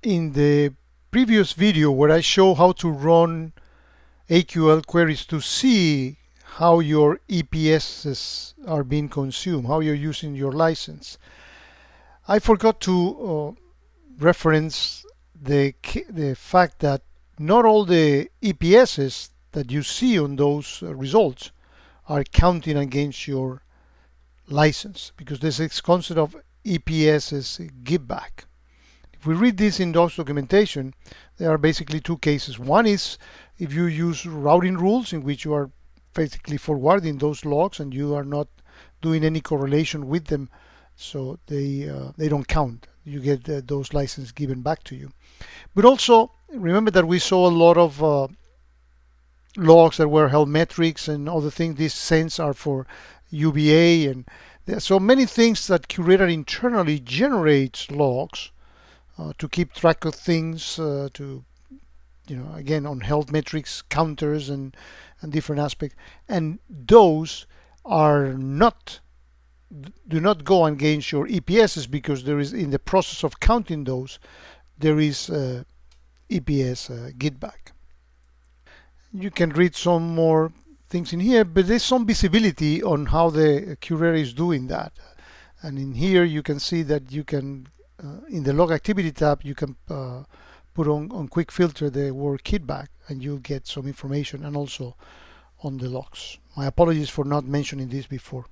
In the previous video where I show how to run AQL queries to see how your EPSs are being consumed, how you're using your license, I forgot to reference the fact that not all the EPSs that you see on those results are counting against your license, because there's this concept of EPSs give back. If we read this in those documentation, there are basically two cases. One is if you use routing rules in which you are basically forwarding those logs and you are not doing any correlation with them, so they don't count. You get those licenses given back to you. But also remember that we saw a lot of logs that were health metrics and other things. These sense are for UBA, and there are so many things that Curator internally generates logs to keep track of things, to again on health metrics, counters, and different aspects, and those are not do not go against your EPSs, because there is, in the process of counting those, there is EPS get back. You can read some more things in here, but there's some visibility on how the Curator is doing that. And in here you can see that you can, in the log activity tab, you can put on quick filter the word KitBack, and you'll get some information, and also on the logs. My apologies for not mentioning this before.